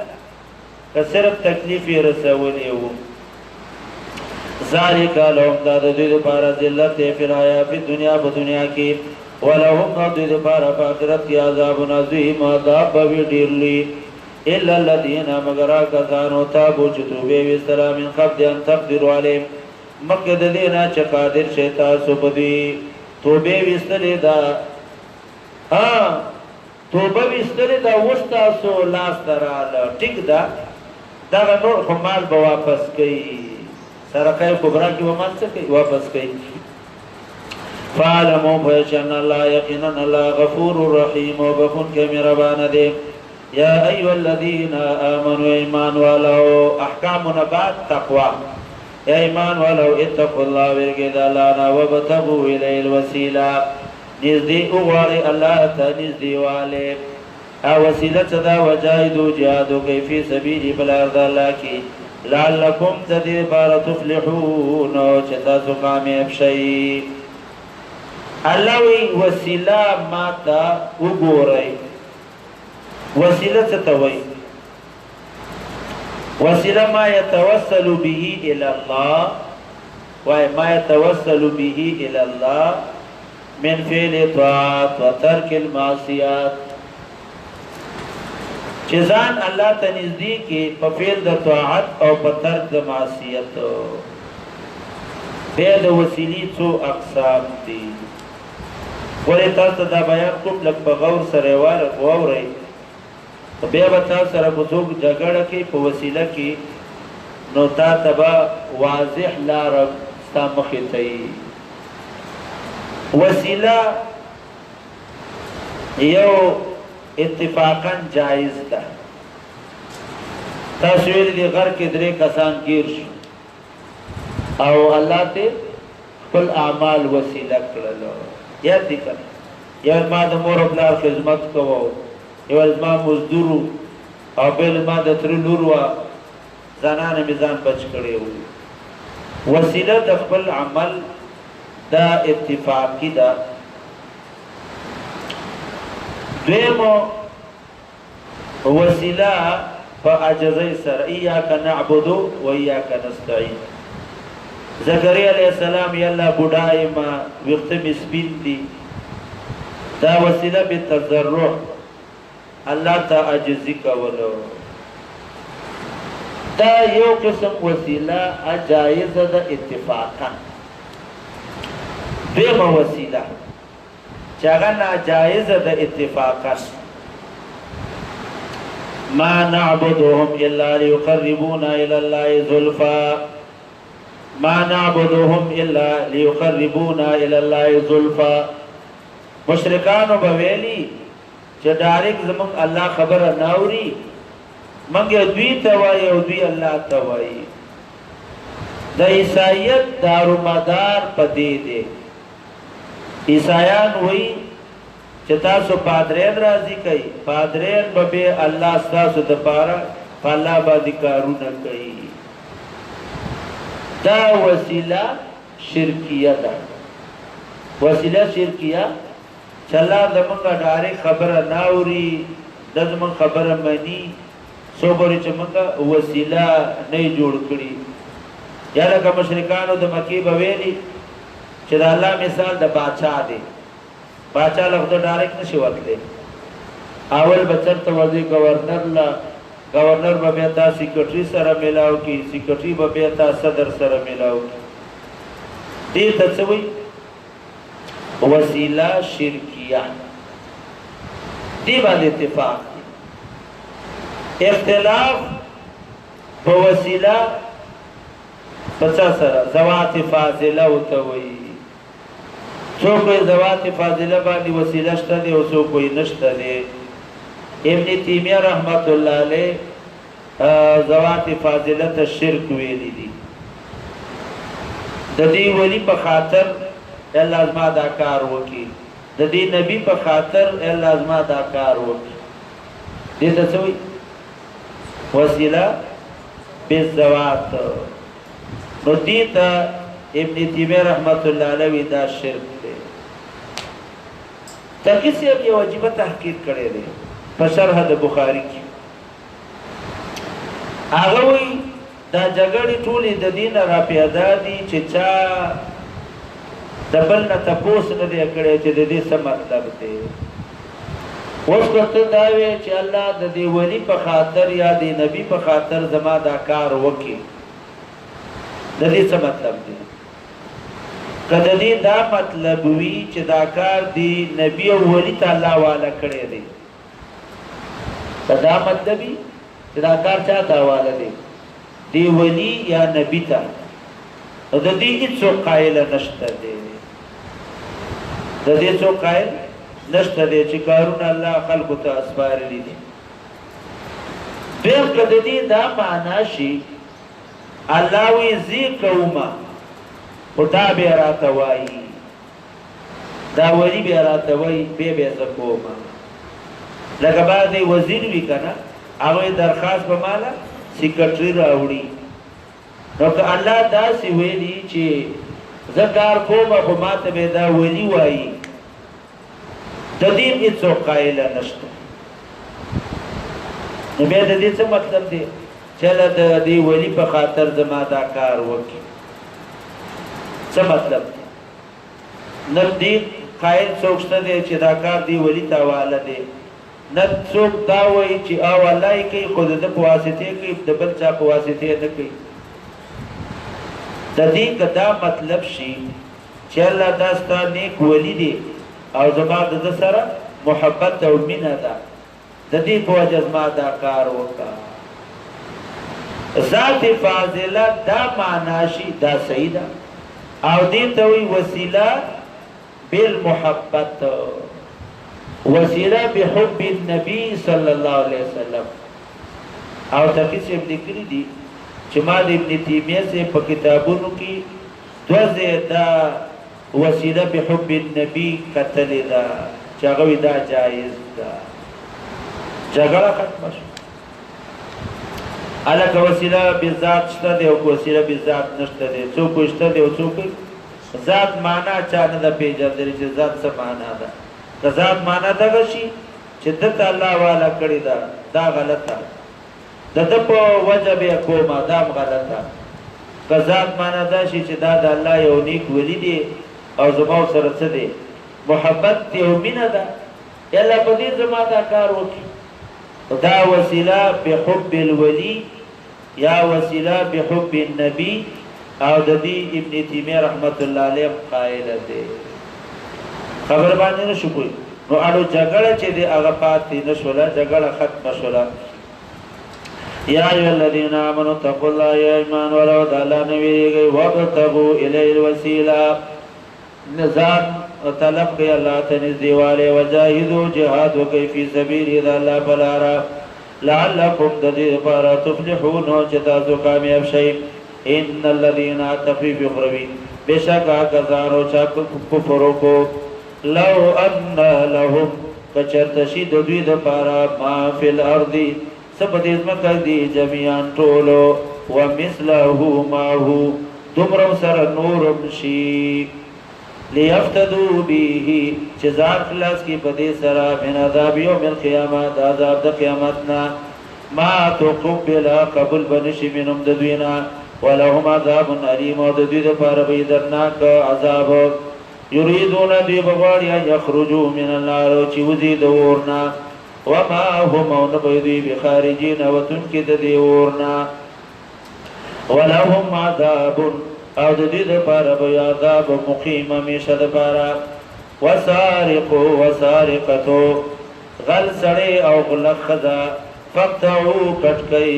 که صرف تکلیف یې رسولې وو ذالک لهم دا د دوی لپاره ذلت فی الحیاة فی دنیا په دنیا کې ولهم د دوی لپاره په آخرت کې عذاب عظیم عذاب به ډیر لوی الا الذين مگر کسانو تابوا چې توبه وستله من قبل ان تقدروا علیهم مکه د دې نه چې قادر شي تاسو په دې توبه وستلې دا توبه وستلې دا وستاسو لاس تراله ټیک دا نور خمال به واپس کوي سرقه کبرا کی ومان سے واپس گئی فعلموا فیشن اللہ یقینا اللہ غفور الرحیم و بخون کے مہربان دے یا ایوہ الذین آمنوا ایمان والو احکام نبات تقوی یا ایمان والو اتقوا اللہ ورگید اللانا وابتغوا الی الوسیلہ نزدی اغواری اللہ تا نزدی والے وسیلہ صدا وجاہدو جہادو کئی فی سبیلی بالارض اللہ کی لعلکم تدیر بار تفلحون چتاسو کامیاب شئی اللہ وی وسیلہ ماتا اگورائی وسیلہ ستوئی وسیلہ ما يتوسل به الى الله ما يتوسل به الى الله من فعل طاعات وترك المعصيات چیزان اللہ تنزدی کی پفیل دا طاعت او پترک دا معصیت بید وسیلی چو اقسام دی ولی تاستا دا بیان کم لگ پا غور سریوار غور رئی بیا بتا سر بزرگ جگڑ کی پا وسیلہ کی نو تا تبا واضح لارب ستا مخی تی وسیلہ یو اتفاقا جائز ده. تاسو ویل دي غر کې درې کسان گیر شو او الله ته خپل اعمال وسیله کړل. یاد دي کړه یو ما د مور او پلار خدمت کوو، یو ما مزدور او بل ما د تر لور وا زنانه میزان بچ کړي وو. وسیله د خپل عمل دا اتفاقی ده. دویمو وسیله فعجزی سر ایاک نعبد و ایاک نستعین. زکریا علیہ السلام یالله بډای ما وخت مسبین دی، دا وسیله بالتضرع الله ته عجزی کولو. دا یو قسم وسیله جایزه ده اتفاقا. دیمه وسیله چې هغه ناجایزه ده اتفاقا، ما نعبدهم الا ليقربونا الى الله زلفى، ما نعبدهم الا ليقربونا الى الله زلفى. مشرکانو بویلی چې ډایرک زمون الله خبره ناوري، منګه دوی ته وایي او دوی الله ته وایي. د عیسایت دارومدار پدې دی. عیسایان وایي چې تاسو پادرین راضي کوي، پادرین به الله تاسو د پاره په الله باندې کارونه کوي. دا وسیله شرکیه ده. وسیله شرکیه چې الله زمونږه ډایرک خبره ناوري، د زمونږ خبره مني، سو بری چې مونږه وسیله نه جوړ کړي. یا لکه مشرکانو د مکی به ویلي چې د الله مثال د باچا دی. باچا لفظ ډایرک نشي ورتلی، اول بچر ته ورځي گورنر لا، گورنر به بیا تا سیکرټري سره میلاو کی، سیکرټري به بیا تا صدر سره میلاو کی. دې ته څه وایي؟ وسیله شرکیه. دې باندې اتفاق دی. اختلاف په وسیله پچا سره ذوات فاضله وته وایي. څوک ذوات فاضله باندې وسیله شته دی او څوک یې نشته دی. ابن تیمیه رحمت الله علیه ذوات فاضله ته شرک ویلي دي. د دې ولی په خاطر الله ازما دا کار وکي، د دې نبی په خاطر الله ازما دا کار وکي. دې ته څه وایي؟ وسیله بالذوات. نو دې ته ابن تیمیه رحمت الله علیه دا شرک دی. تقی صاحب یو عجیبه تحقیق کړی دی په شرح د بخاری کې. هغه وایي دا جګړې ټولې د دې نه راپیدا دي چې چا د بل نه تپوس نه دی کړی چې د دې څه مطلب دی. اوس که ته دا وایې چې الله د دې ولي په خاطر یا د نبي په خاطر زما دا کار وکړي، د دې څه مطلب دی؟ که د دې دا مطلب وي چې دا کار دی نبي او ولي ته الله والا کړی دی، دا مطلب وي چې دا کار چا ته حواله دی؟ دی ولی یا نبی ته. د دې هیڅوک قایل نشته دی. د دې څوک قایل نشته دی چې کارونه الله خلقو ته اسپارلي دي. بیا که د دې دا معنا شي الله وی زی کومه خو دا بیا راته وایي، دا ولی بیا راته وایي، بیا زه کومه. لکه بعضې وزیر وي که نه، هغوی درخواست به ماله سیکرټري راوړي. نو که الله داسې ویلي چې زه کار کومه خو ما ته به دا ولی وایي، د دې هېڅوک قایله نشته. نو بیا د دې څه مطلب دی چې الله د دې ولی په خاطر زما دا کار وکړي؟ څه مطلب دی؟ نه دې قایل څوک شته دی چې دا کار دې ولی ته حواله دی، نه څوک دا وایي چې او الله یې کوي خو د ده په واسطې کوي، د بل چا په واسطې نه کوي. د دې که دا مطلب شي چې الله دا ستا نیک ولی دی او زما د ده سره محبت او مینه ده، د دې په وجه زما دا کار وکړه. ذات فاضله دا معنا شي دا صحیح ده. او دې ته وایي وسیله بالمحبت. وسیله بحب النبی صلی الله علیه وسلم. او تقی سے ابن کری دی چې ما د ابن تیمیه سے په کتابونو کې دوزه دا وسیله بحب النبی قتل دا چې هغه دا جایز ده. جګړه ختمه شو. الکه وسیله بذات شته دی او وسیله بذات نشته دی. څوک شته دی او څوک ذات معنا چا نه د پیژندل چې ذات څه معنا ده. که ذات معنا دغه شي چې دته الله والا کړی دا غلطه د په وجه به کومه دا غلطه. که ذات معنا دا شي چې دا د الله یو نیک ولی دی او زما سره څه دی محبت دی او مینه ده یلا په دې زما دا کار وکړي. دا وسیله بحب الولی یا وسیله بحب النبی او د دې ابن تیمیه رحمت الله علیه قائل دی. خبر باندې نشو کوي نو اړو جګړه چې دی هغه پاتې نشوله. جګړه ختمه شوله. یا ایها الذین آمنوا اتقوا الله یا ایمان ولو د الله نه ویریږئ وابتغوا الیه الوسیله نظام طلب کوي الله ته نږدېوالی وجاهدوا جهاد وکئ فی سبیله د الله په لاره لعلکم د دې لپاره تفلحون چې تاسو کامیاب شئ. ان الذین تخفیف اخروی بشکا کسانو چا کفر وکړو لو ان لهم کچرتشی د دوی دپاره ما فی الارض سپدې ځمکه دي جمیعا ټولو ومثله معه دومره سره نورم شي لیفتدوا به چې ځان خلاص کړي په دې سره من عذاب یوم القیامه د عذاب د قیامتنا ما تقبل قبول بنشي منهم د دوی نه ولهم عذاب علیم او د دوی دپاره به دردناک عذاب. یریدون دوی بغواړي ان یخرجوا من النار چې وځي د اور نه وما هم او نه به دوی بخارجین وتونکي د دې اور نه ولهم عذاب او د دې دپاره به عذاب مقیم همیشه دپاره. وسارق وسارقتو غل سړی او غلک ښځه فقطعو کټ کئ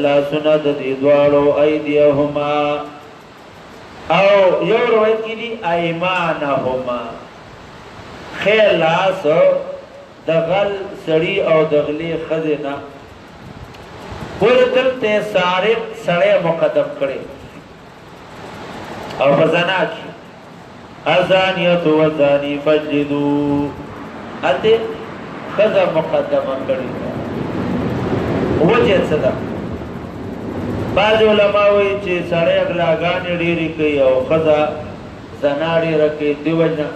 لاسونه د دې دواړو ایدیهما او یو روایت کې دي ایمانهما خیر لاس د غل سړی او د غلې ښځې نه ګوره دلته سارق سړی مقدم کړی او په زنا کې الزانیة والزانی فجلدوا هلته ښځه مقدمه کړې وجه څه ده؟ بعض علما وایي چې سړی غلاګانې ډېرې کوي او ښځه زنا ډېره کوي دې وجه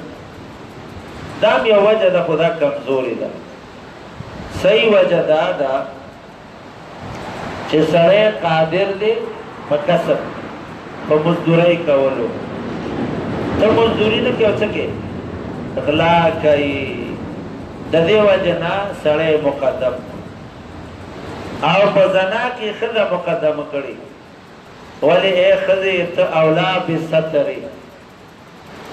دا هم یو وجه ده خو دا کمزوري ده. صحیح وجه دا ده چې سړی قادر دی په کسب په مزدورۍ کولو. ته مزدوري نه کوې او څه کوې غلا کوي. د دې وجه نه سړی مقدم او په زنا کې ښځه مقدمه کړي. ولې ای ښځې ته اولا بسترې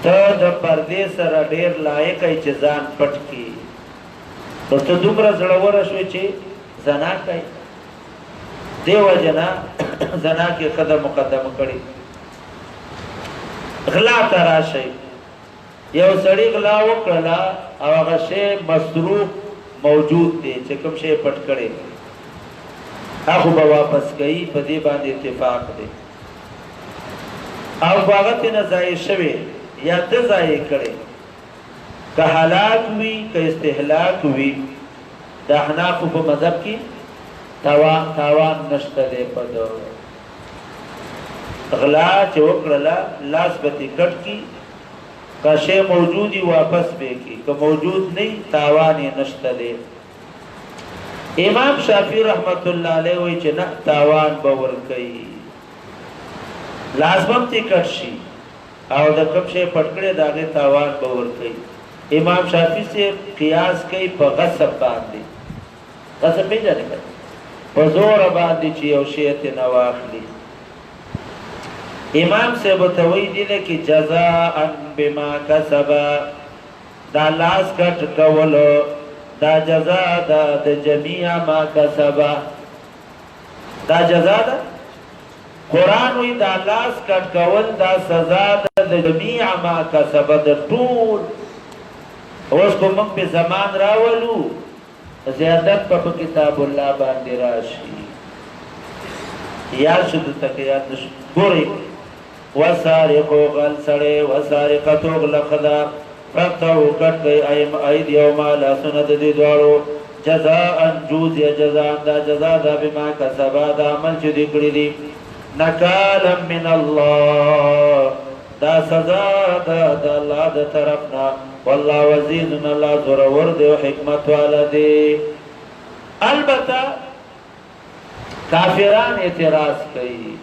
ته د پردې سره ډېر لایق یې چې ځان پټ کړي. نو ته دومره زړوره شوې چې زنا کوي. دې وجه نه زنا کې ښځه مقدمه کړي. غلا ته راشئ. یو سړي غلا وکړله او هغه شی مصروف موجود دی چې کوم شی پټ کړی هغه به واپس کوي. په دې باندې اتفاق دی. او هغه ترې نه ضایع شوی یا ده ضایع کړی که هلاک وي که استهلاک وي د احنافو په مذهب کې تاوان نشته دی. په غلا چې وکړله لاس به ترې کټ کړي که شی موجود وي واپس به یې کړي که موجود نه وي تاوان یې نشته دی. امام شافعی رحمت الله علیه وی چې نه تاوان به ورکوي. لازم ترې کټ شي او د کوم شی پټ کړی د هغې تاوان به ورکوي. امام شافعی صاحب قیاس کوي په غصب باندې. غصب پېژنې که په زوره باندې چې یو شی ترې نه واخلي. امام صاحب ورته وایي دې نه کې جزاء بما کسبه دا لاس کټ کولو دا جزا ده د جميع ما کسبه. دا جزا ده. قرآن وی دا لاس کټ کول دا سزا ده د جميع ما کسبه د ټول اوس کو موږ په زمان راولو زیادت په کتاب الله باندې راشي یا شد تکیات ګوري وسارقو غل سړی وسارقتو غلخدا فقطعوا کټ گئی ایدیهما لاسونه د دې دواړو جزاء جوز یا جزاء دا جزاء دا بما کسبا دا عمل چې دې کړی دي نکالا من الله دا سزا دا الله د طرفنا والله عزیز الله زورور دی او حکمت والا دی البته کافران اعتراض کوي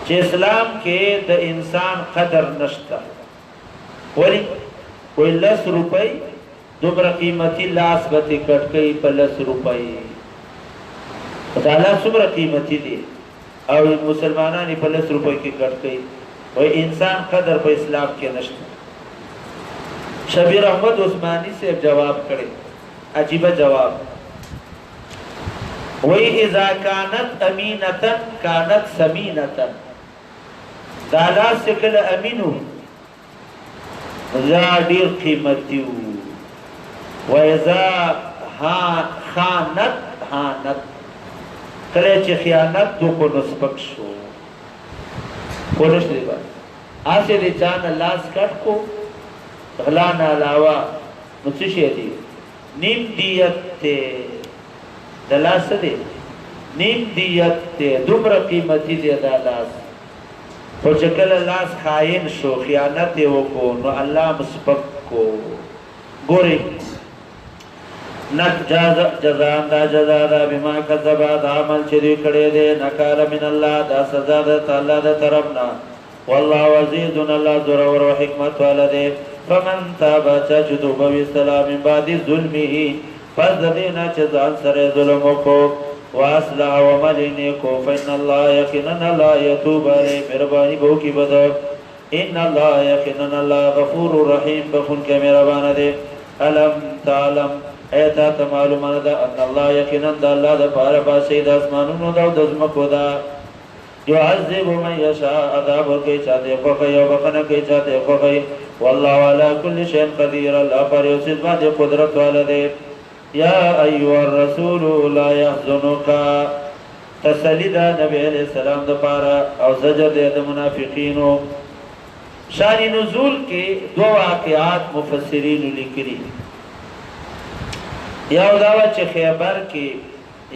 چې اسلام کې د انسان قدر نشته ولی کوئی 10 روپۍ دومره قیمتي لاس به کټ کوي په 10 روپۍ دا لاس څومره قیمتي دي او مسلمانان په 10 روپۍ کې کټ کوي او انسان قدر په اسلام کې نشته شبیر احمد عثماني سے جواب کړي عجیب جواب وی اذا كانت امینه كانت سمینه دا لاس کله امینو ذا ډیر قیمتي و اذا خانت کله چې خیانت تو کو نسبک شو کولش دی با آسه دی چان لاس کټ کو غلا نه علاوه نو څه شي دی نیم دیت ته د لاس دی نیم دیت ته دومره قیمتي دی دا لاس او چې کله لاس خائن شو خیانت وکړو نو الله مسبق کو ګوري نک جزاء دا جزاء دا بما کسب دا عمل چې دوی کړی دی نکال من الله دا سزا ده تعالی د طرفنا والله عزیز الله زورور او حکمت والا دی فمن تاب تجدو بالسلام من بعد ظلمه فذدينا جزاء سر ظلم کو واصلح وملن کو فإن الله يقينا لا يتوب عليه مهرباني بو کی بد ان الله يقينا الله غفور رحيم بخون کے مهربان دے الم تعلم ایتا معلومه ده ان الله یقینا د الله د پاره باسي د اسمانونو د دزمکو دا يعذب من يشاء عذاب کوي چاته خو کوي او بخنه کوي چاته خو کوي والله على كل شيء قدير الله پر یو څه باندې قدرت والده یا ایها الرسول لا يحزنك تسلیدا نبی علیہ السلام د پاره او زجر د منافقینو شان نزول کې دو واقعات مفسرین لیکلي یو دا چې خیبر کې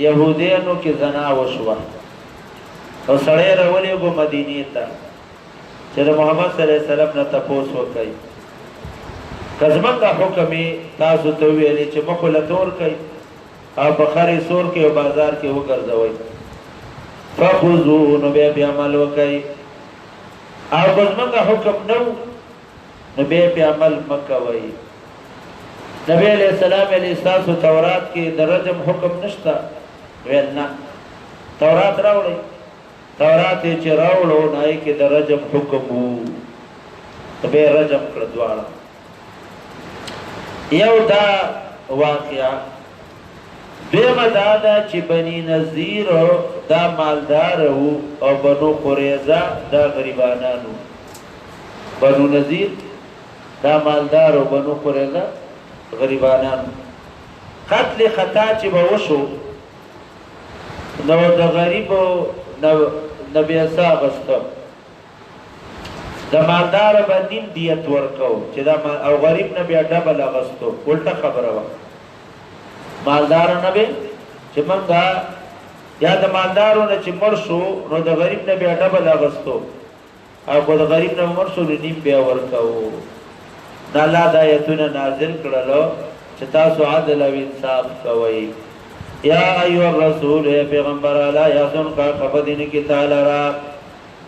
يهودانو کې زنا وشوه او سړی راولې go مدینه ته چې محمد صلی الله علیه وسلم نه تاسو وکړي کزمنګه حکم تاسو ته ویلي چې مخله تور کوي او بخاري سور کې او بازار کې وګرځوي فخذوا نو به عمل وکړي او کزمنګه حکم نو به عمل مکوي نبی علیہ السلام علیہ السلام تورات کې د رجم حکم نشتا ویل نه تورات راوړي تورات چې راوړو نه کې د رجم حکم وو به رجم کړ دواړه یو دا واقعا دیمه دا چې بنی نذیر دا مالدار وو او بنو قریظه دا غریبانانو بنو نذیر دا مالدار او بنو قریظه غریبانان قتل خطا چې به وشو نو د غریب نبی صاحب است د مالدار باندې دیت ورکاو چې دا او غریب نه بیا ډبل اغستو الټه خبره و مالدار نه به چې منګه یا د مالدارو نه چې مر شو نو د غریب نه بیا ډبل اغستو او کو د غریب نه مر شو نیم بیا ورکاو دا الله د آیتونه نازل کړلو چې تاسو عدل او انصاف کوئ یا ایها الرسول پیغمبر لا یحزنک خفدین کی تعالی را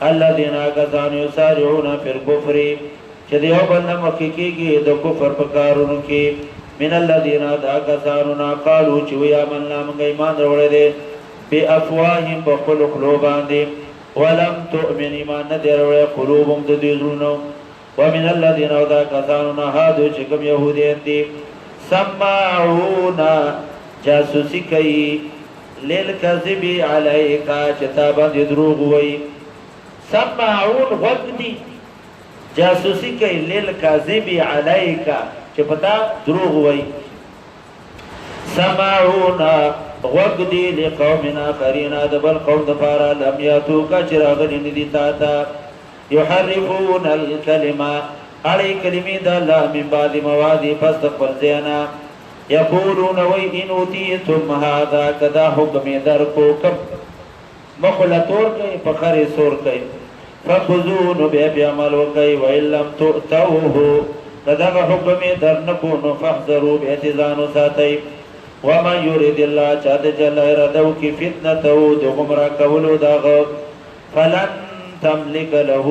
الذين كانوا يسارعون في الكفر چې دیو باندې مخکېږي د کفر په کارونو کې من الذين كانوا قالوا چې ویا من موږ ایمان وروړي دي په افواههم په خلق باندې ولم تؤمن ایمان نه وروړي قلوبهم د دې زړونو ومن الذين كانوا هادو چې کوم يهوديان دي سمعون جاسوسي کوي للكذب عليك چې تا باندې دروغ وایي سمعون وقتی جاسوسی کوي للكذب عليك چې پتا دروغ وای. سمعون وقدی لقوم آخرین د بل قوم د پاره لم یاتو کا چراغ ندی تا تا یحرفون الکلمه علی کلمی د الله من بعد موادی فاستقبل زینا یقولون وی ان اوتیتم هذا کدا حکم در کو کم مخلطور کئی پخری سور کئی فخذون بی عمل وکئی وإن لم تؤتوه کدا حکم در نکونو فاحذروا باعتزان ساتی ومن يريد الله چاد جل ارادو کی فتنتو دو گمراه کولو داغ فلن تملک له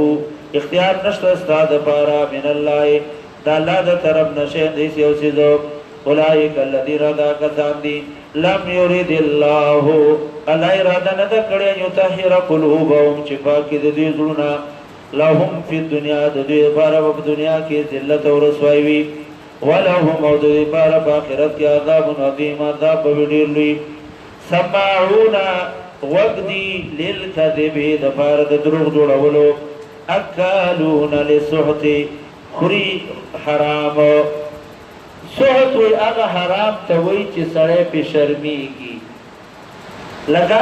اختیار نشته استاد پارا من الله دا الله د طرف نشه دیس یو سیزو اولئک الذین ردا کسان دی لم یرید الله الله اراده نه کړی یو طاهر قلوبهم چې پاکی د دې زړونه لهم فی الدنیا د دې لپاره په دنیا کې ذلت او رسوایی وي ولهم او د دې لپاره په آخرت کې عذاب عظیم عذاب ډیر لوی. سمعون وقدی للکذب د لپاره د دروغ جوړولو اکالون للسحت خری حرام. سحت وی هغه حرام ته وی چې سړی په شرمېږي لکه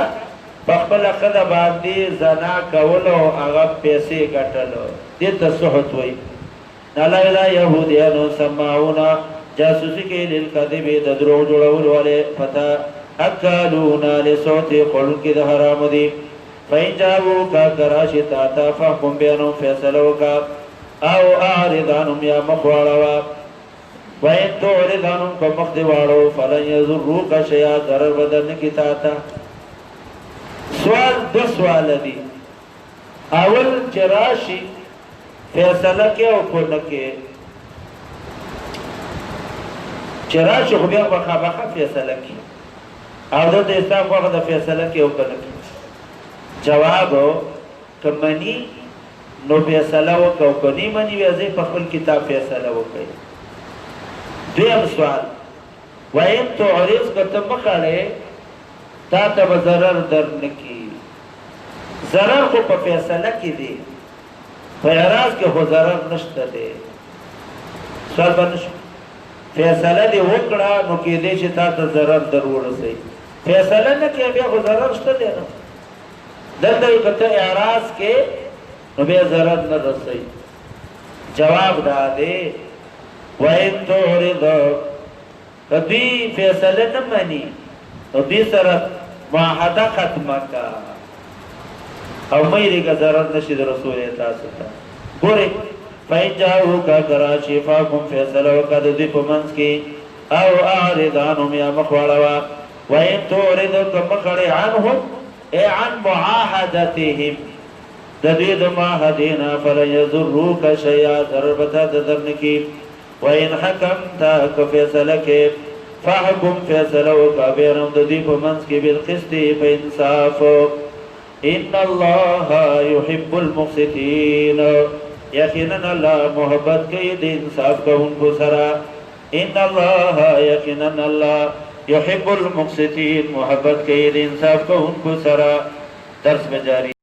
په خپل خدای باندې زنا کول او هغه پیسې ګټلو دې ته سحت وی. الله لا يهوديانو سمعون جاسوسي کې للکذب د دروغ جوړولو والے پتا اکالون للسحت قول کې د حرام دي. فإن جاءوا كراشي تاتا فحكم بينهم فيصلوا کا او اعرض عنهم يا مخوالوا وإن تعرض عنهم فمخدواروا فلن يضروك شيئا ضرر بدن کی تاتا. سوال دو سوال دی. اول چراشی فیصله کې او کو نکې چراشی خو بیا بخا فیصله کې او د اسلام وخت د فیصله کې او کو نکې جواب کمنی نو فیصله وکاو کنی منی ویزی په خپل کتاب فیصله وکړي. دویم سوال وین تو عریض کته مخاله تا ته ضرر در نکی ضرر خو په فیصله کې دی په اعراض کې خو ضرر نشته دی. سوال باندې فیصله دی وکړه نو کې دې چې تا ته ضرر در ورسي فیصله نه کې بیا خو ضرر شته دی نو دلته کته اعراض کې نو به ضرر نه رسي. جواب دا دی وین تعرض کدی فیصله نه مانی او دې سره معاهده ختمه کا او مېری کا ضرر نشي د رسول تاسو ته ګورې فین جاءو کا کراشی فاکم فیصله وکړه دې په منځ کې او اعرض عنهم یا مخواړه وین تعرض کما کړي عنهم اے عن معاهدتهم د دې د معاهدینا فلن يضروك شيئا ضرر بتا د درن کی. وین حکمت فیصله کې فحكم فیصله وکړه بینهم د دې په منځ کې بالقسط په انصاف. ان الله يحب المقسطين یقینا الله محبت کوي د انصاف کوونکو سره. ان الله یقینا الله يحب المقسطين محبت کوي د انصاف کوونکو سره. درس میں جاری